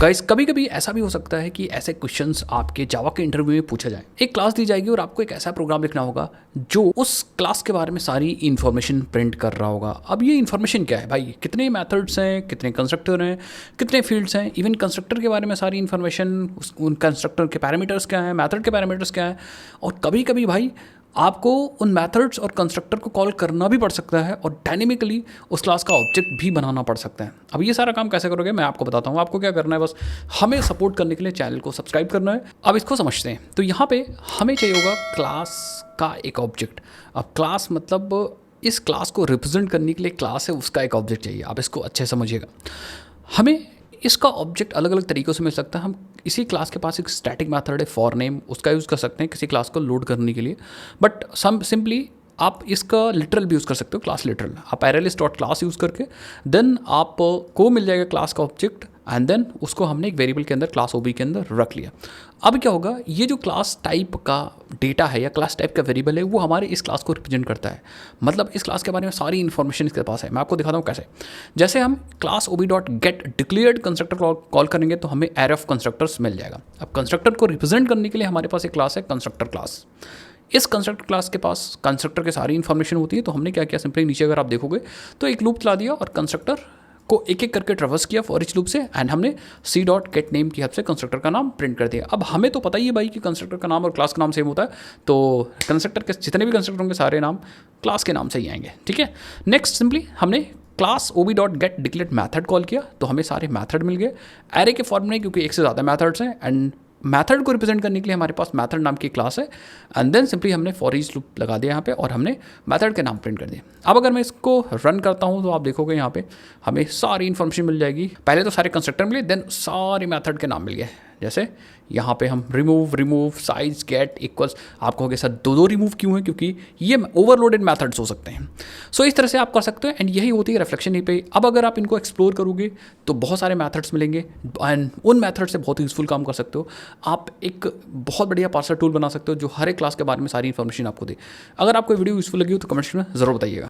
Guys कभी कभी ऐसा भी हो सकता है कि ऐसे क्वेश्चंस आपके जावा के इंटरव्यू में पूछा जाए। एक क्लास दी जाएगी और आपको एक ऐसा प्रोग्राम लिखना होगा जो उस क्लास के बारे में सारी इन्फॉर्मेशन प्रिंट कर रहा होगा। अब ये इन्फॉर्मेशन क्या है भाई, कितने मेथड्स हैं, कितने कंस्ट्रक्टर हैं, कितने फील्ड्स हैं, इवन कंस्ट्रक्टर के बारे में सारी इन्फॉर्मेशन, उन कंस्ट्रक्टर के पैरामीटर्स क्या हैं, मेथड के पैरामीटर्स क्या हैं। और कभी कभी भाई आपको उन मेथड्स और कंस्ट्रक्टर को कॉल करना भी पड़ सकता है और डायनेमिकली उस क्लास का ऑब्जेक्ट भी बनाना पड़ सकता है। अब ये सारा काम कैसे करोगे मैं आपको बताता हूँ। आपको क्या करना है, बस हमें सपोर्ट करने के लिए चैनल को सब्सक्राइब करना है। अब इसको समझते हैं। तो यहाँ पे हमें चाहिए होगा क्लास का एक ऑब्जेक्ट। अब क्लास मतलब इस क्लास को रिप्रेजेंट करने के लिए क्लास है उसका एक ऑब्जेक्ट चाहिए। आप इसको अच्छे समझिएगा। हमें इसका ऑब्जेक्ट अलग अलग तरीक़ों से मिल सकता है। हम इसी क्लास के पास एक स्टैटिक मेथड है फॉर नेम, उसका यूज़ कर सकते हैं किसी क्लास को लोड करने के लिए। बट सिंपली आप इसका लिटरल भी यूज़ कर सकते हो, क्लास लिटरल। आप पैरेलिस डॉट क्लास यूज़ करके देन आपको मिल जाएगा क्लास का ऑब्जेक्ट एंड देन उसको हमने एक वेरिएबल के अंदर क्लास ओबी के अंदर रख लिया। अब क्या होगा, ये जो क्लास टाइप का डेटा है या क्लास टाइप का वेरिएबल है वो हमारे इस क्लास को रिप्रेजेंट करता है। मतलब इस क्लास के बारे में सारी इन्फॉर्मेशन इसके पास है। मैं आपको दिखाता हूँ कैसे। जैसे हम class ob dot get declared constructor call करेंगे तो हमें एरे ऑफ कंस्ट्रक्टर्स मिल जाएगा। अब कंस्ट्रक्टर को रिप्रेजेंट करने के लिए हमारे पास एक क्लास है कंस्ट्रक्टर क्लास। इस कंस्ट्रक्टर क्लास के पास कंस्ट्रक्टर की सारी इन्फॉर्मेशन होती है। तो हमने क्या किया, सिंपली नीचे अगर आप देखोगे तो एक लूप चला दिया और कंस्ट्रक्टर को एक एक करके ट्रैवर्स किया फॉर ईच लूप से एंड हमने सी डॉट गेट नेम की हेल्प से कंस्ट्रक्टर का नाम प्रिंट कर दिया। अब हमें तो पता ही है भाई कि कंस्ट्रक्टर का नाम और क्लास का नाम सेम होता है, तो कंस्ट्रक्टर के जितने भी कंस्ट्रक्टर होंगे सारे नाम क्लास के नाम से ही आएंगे। ठीक है। नेक्स्ट सिंपली हमने class ob dot get declared method call किया तो हमें सारे मैथड मिल गए एरे के फॉर्म में, क्योंकि एक से ज़्यादा मैथड्स हैं एंड मैथड को रिप्रेजेंट करने के लिए हमारे पास मैथड नाम की क्लास है एंड देन सिंपली हमने फॉर ईच लूप लगा दिया यहाँ पे और हमने मैथड के नाम प्रिंट कर दिए। अब अगर मैं इसको रन करता हूँ तो आप देखोगे यहाँ पे हमें सारी इन्फॉर्मेशन मिल जाएगी। पहले तो सारे कंस्ट्रक्टर मिले, देन सारे मैथड के नाम मिल गए। जैसे यहाँ पे हम रिमूव साइज गेट इक्वल्स, आप कहोगे सर दो रिमूव क्यों है, क्योंकि ये ओवरलोडेड मैथड्स हो सकते हैं। सो इस तरह से आप कर सकते हो एंड यही होती है रिफ्लेक्शन यहीं पे। अब अगर आप इनको एक्सप्लोर करोगे तो बहुत सारे मैथड्स मिलेंगे एंड उन मैथड से बहुत यूजफुल काम कर सकते हो। आप एक बहुत बढ़िया पार्सर टूल बना सकते हो जो हर एक क्लास के बारे में सारी इन्फॉर्मेशन आपको दे। अगर आपको वीडियो यूजफुल लगी हो तो कमेंट्स में ज़रूर बताइएगा।